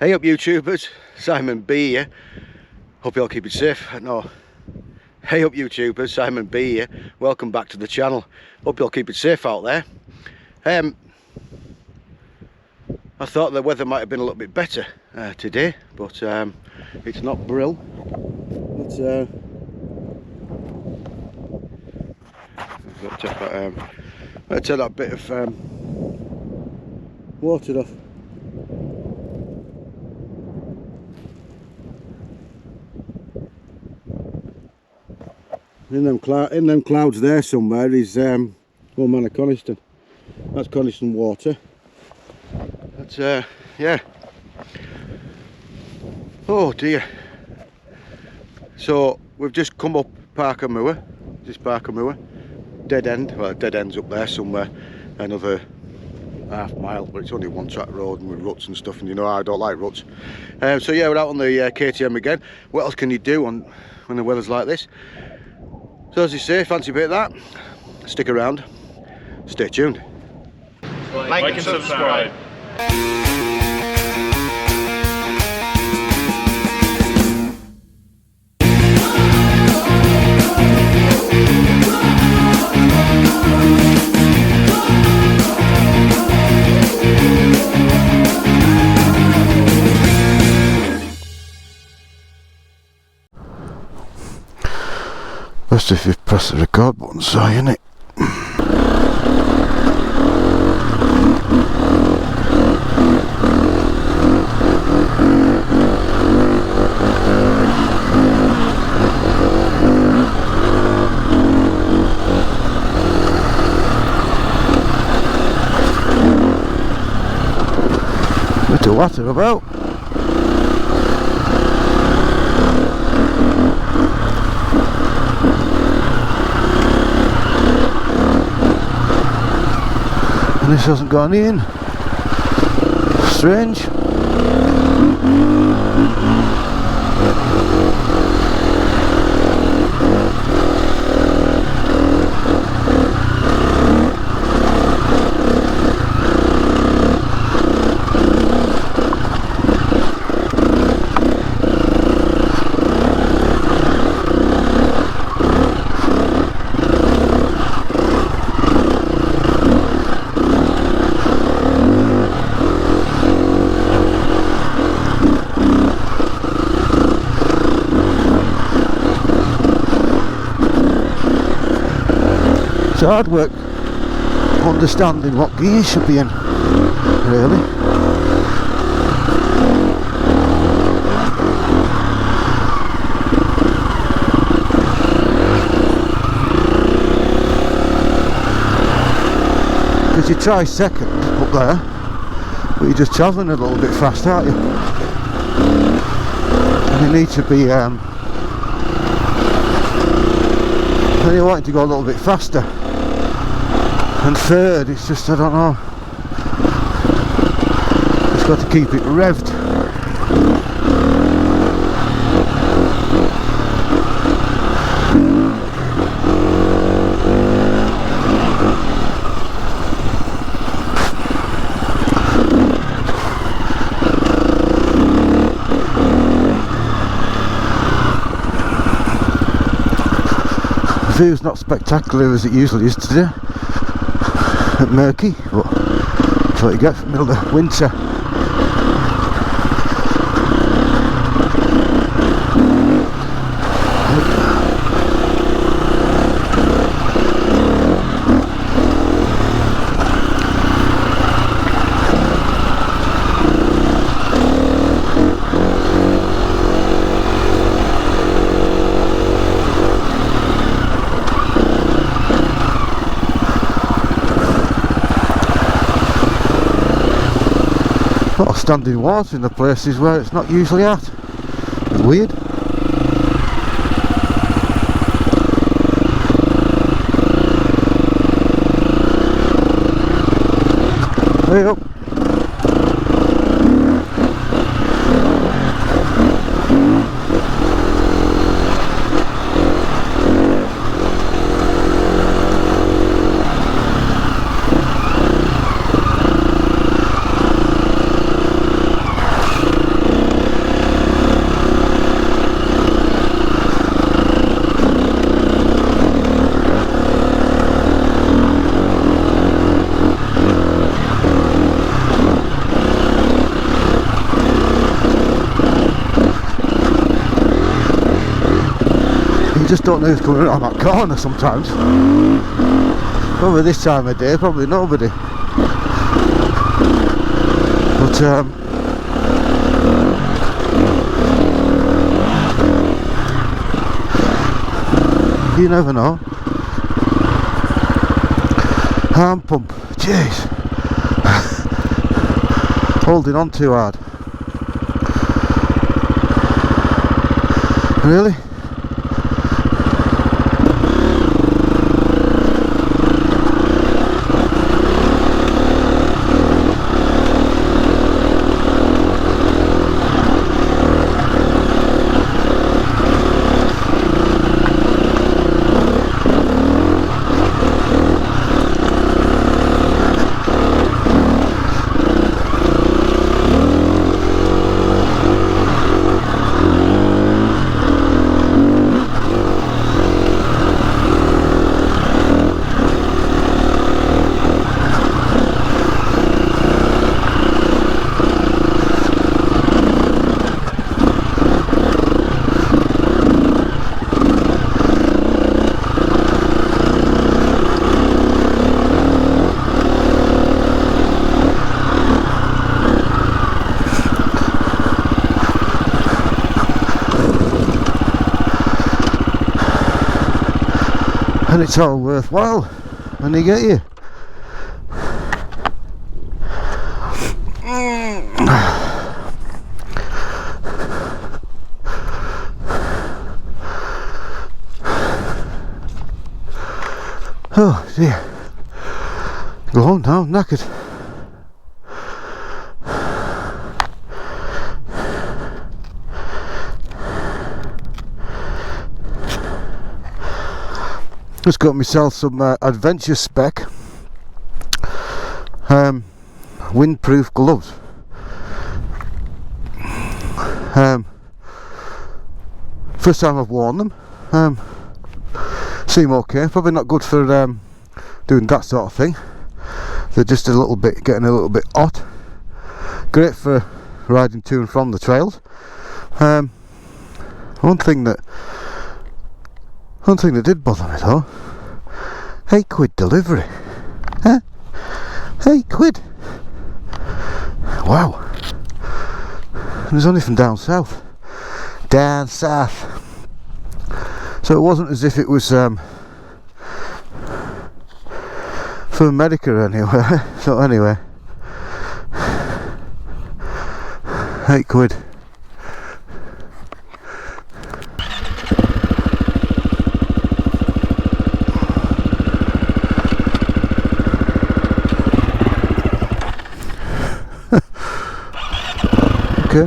Hey up YouTubers, Simon B here. Hope you all keep it safe. No. Hey up YouTubers, Simon B here. Welcome back to the channel. Hope you all keep it safe out there. I thought the weather might have been a little bit better today, but it's not brill. But let's take that bit of water off. In them clouds there somewhere is one man of Coniston. That's Coniston Water. That's yeah. Oh dear. So we've just come up Parker Moor. This Parker Moor. Dead end. Well, dead end's up there somewhere. Another half mile, but it's only one track road and with ruts and stuff, and you know I don't like ruts. So yeah, we're out on the KTM again. What else can you do when the weather's like this? So as you say, fancy a bit of that, stick around, stay tuned. Like and subscribe. Best if you press the record button, so innit? Bit of water about. This hasn't gone in. Strange. It's hard work understanding what gear you should be in, really. Because you try second up there, but you're just travelling a little bit fast, aren't you? And you need to be then you're wanting to go a little bit faster. And third, it's just, I don't know, just got to keep it revved. The view's not spectacular as it usually is today. Murky, but that's what you get from the middle of winter. A lot of standing water in the places where it's not usually at. It's weird. Hey up. just don't know who's coming around that corner sometimes. Probably this time of day, probably nobody. But you never know. Arm pump, jeez. Holding on too hard. Really? And it's all worthwhile when they get you. Oh dear. Go home now, knackered. Just got myself some adventure spec windproof gloves. First time I've worn them. Seem okay. Probably not good for doing that sort of thing. They're just a little bit, getting a little bit hot. Great for riding to and from the trails. One thing that did bother me though, £8 delivery. Huh? £8. Wow. And it's only from down south. Down south. So it wasn't as if it was for America anyway. So anyway, £8. Okay.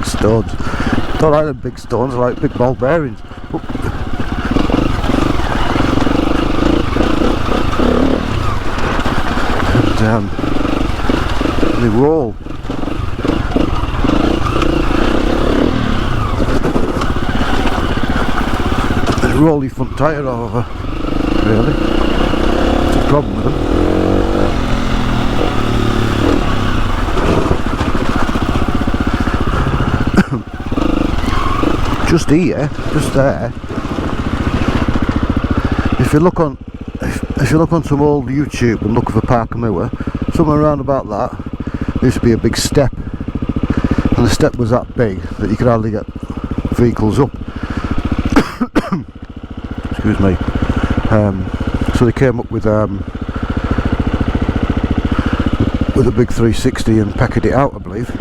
Stones. Don't like them big stones, I like big ball bearings. And they roll. They roll your front tyre over, really. That's a problem with them. Just here, just there. If you look on some old YouTube and look for Parker Moor, somewhere around about that, there used to be a big step, and the step was that big that you could hardly get vehicles up. Excuse me. So they came up with a big 360 and packed it out, I believe.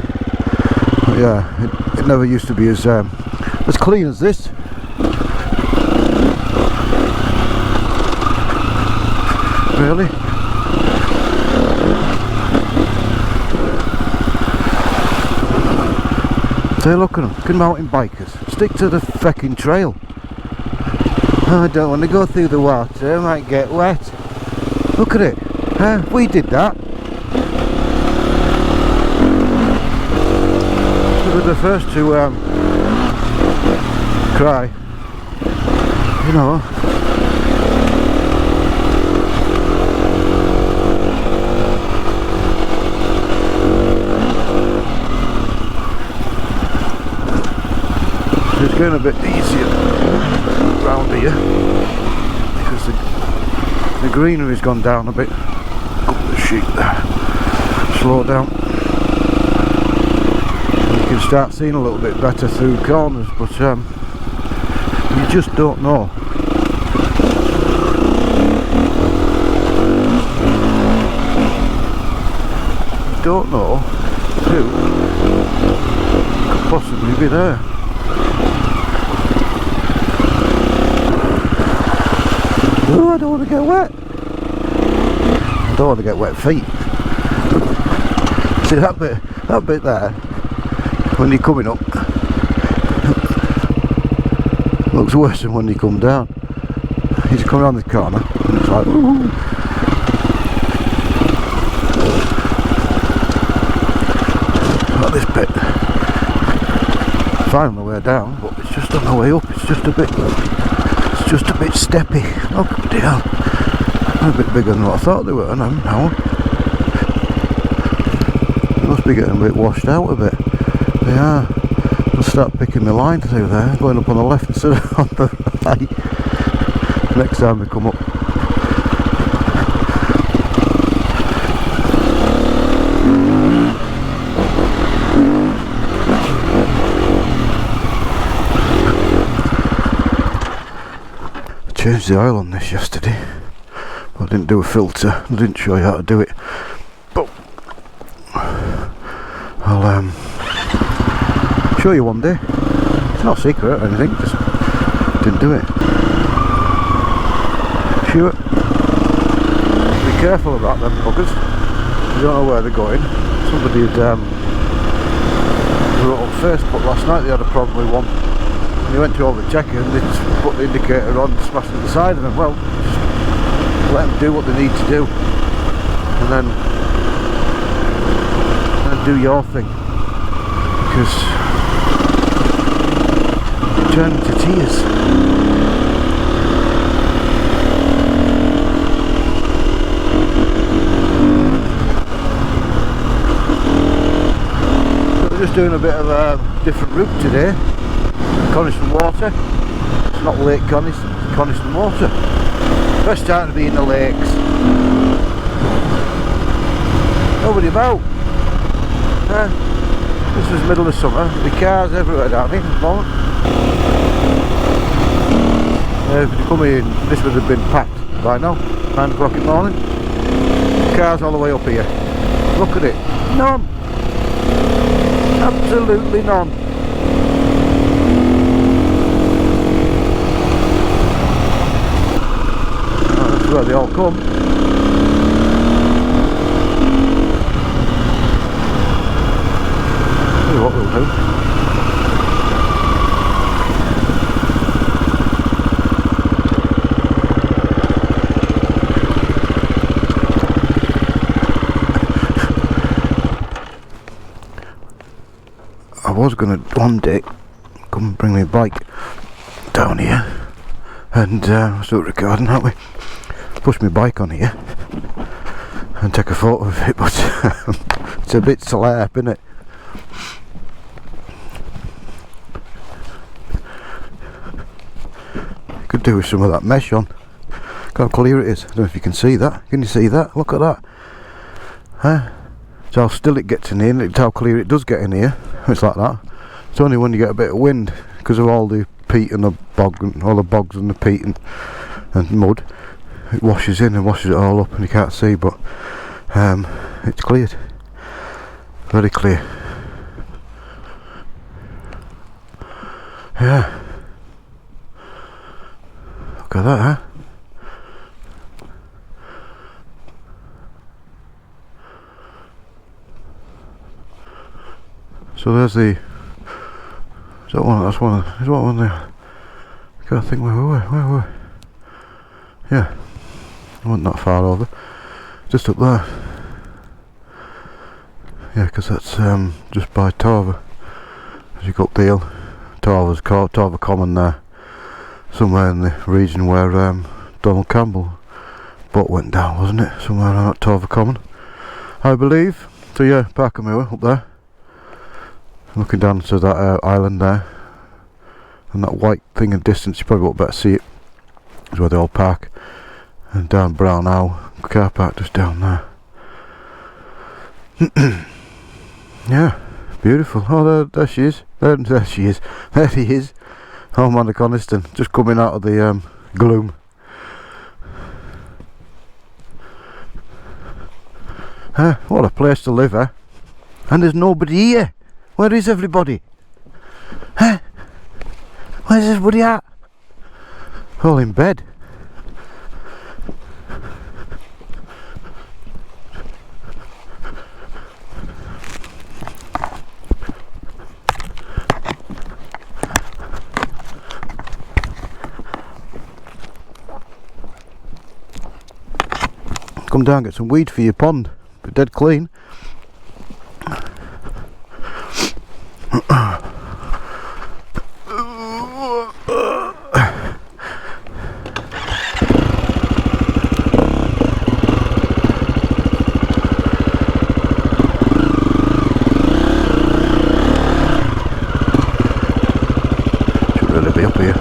But yeah, it never used to be as clean as this. really. So look at them, good mountain bikers. Stick to the fucking trail. I don't want to go through the water, I might get wet. Look at it, huh? We did that. We were the first to cry, you know. It's going a bit easier around here because the greenery's gone down a bit. Up the sheet there. Slow down. And you can start seeing a little bit better through corners, but you just don't know. You don't know who could possibly be there. Oh, I don't want to get wet. I don't want to get wet feet. See that bit there, when you're coming up, looks worse than when you come down. You just come around the corner and it's like, ooh. Like this bit. Fine on the way down, but it's just on the way up, it's just a bit steppy. Oh dear, they're a bit bigger than what I thought they were now. They must be getting a bit washed out a bit. They are. I'll start picking my line through there, going up on the left instead of on the right next time we come up. Changed the oil on this yesterday, but I didn't do a filter. I didn't show you how to do it, but I'll show you one day. It's not secret or anything, just didn't do it. Sure. Be careful about them buggers. You don't know where they're going. Somebody had wrote on Facebook last night they had a problem with one. They went to overcheck it and they just put the indicator on and smashed it at the side of them. Well, just let them do what they need to do and then do your thing, because you turn into tears. So we're just doing a bit of a different route today. Coniston Water. It's not Lake Coniston, it's Coniston Water. Best time to be in the lakes. Nobody about. This was middle of summer, there'll be cars everywhere down here at the moment. If you come in, this would have been packed by now, 9 o'clock in the morning. Cars all the way up here. Look at it. None. Absolutely none. That's where they all come. See what we'll do. I was going to one day come and bring my bike down here and start recording, aren't we? Push my bike on here and take a photo of it, but it's a bit slap, isn't it? Could do with some of that mesh on. Look how clear it is. I don't know if you can see that. Can you see that? Look at that. Huh? It's how still it gets in here, and it's how clear it does get in here. It's like that. It's only when you get a bit of wind, because of all the peat and the bog, and all the bogs and the peat and mud, it washes in and washes it all up, and you can't see. But it's cleared, very clear. Yeah. Look at that, huh? So there's the. Is that one? That's one. Is that one there? I can't think where we were. Yeah, I wasn't that far over. Just up there. Yeah, because that's just by Torva. As you go up the hill, Torva Common there. Somewhere in the region where Donald Campbell boat went down, wasn't it? Somewhere around at Torva Common, I believe. So yeah, Parker Moor up there. Looking down to that island there. And that white thing in the distance, you probably won't better see it. Is where they all park. And down Brown car park just down there. Yeah, beautiful. Oh, there she is. There she is. There he is. Oh man, the Coniston, just coming out of the gloom. What a place to live, eh? And there's nobody here. Where is everybody? Where's everybody at? All in bed. Come down, get some weed for your pond. Be dead clean. Should really be up here.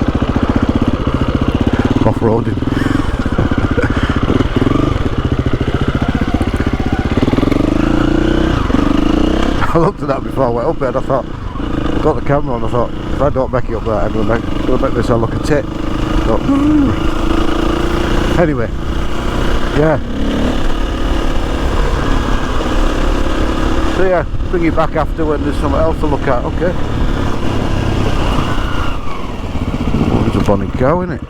Off-roading. I looked at that before I went up there and I thought, got the camera on, I thought, if I don't make it up there, I'm going to make this look a tit. Anyway, yeah. So yeah, bring you back after when there's something else to look at, okay? Oh, there's a bonny cow in it.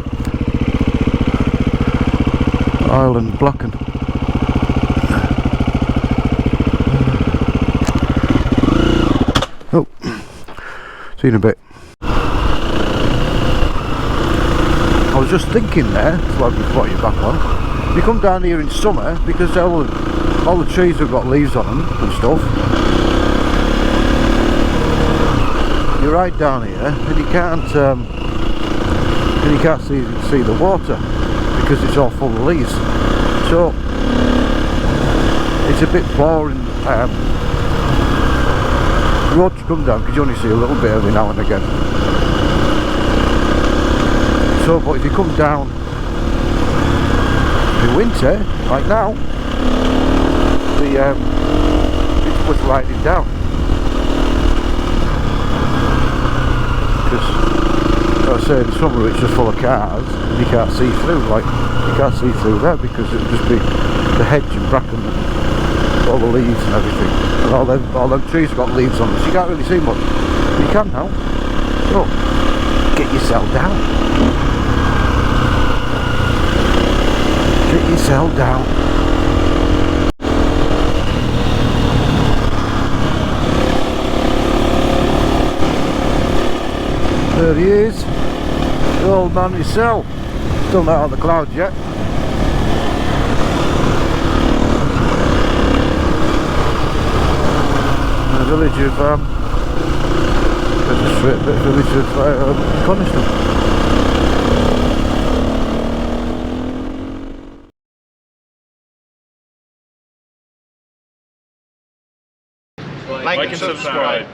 Island Blacken. Oh, see you in a bit. I was just thinking there, so I've just brought you back on. You come down here in summer because all the trees have got leaves on them and stuff. You're right down here, and you can't see the water because it's all full of leaves. So it's a bit boring. Road to come down because you only see a little bit every now and again. So, but if you come down in winter, like now, it's worth riding down. Because, like I say, in summer it's just full of cars and you can't see through. Like you can't see through there because it'll just be the hedge and bracken and all the leaves and everything. And all them trees have got leaves on them, so you can't really see much. But you can now. So, get yourself down. Get yourself down. There he is. The old man himself. Still not on the clouds yet. The village of Coniston. Like and subscribe.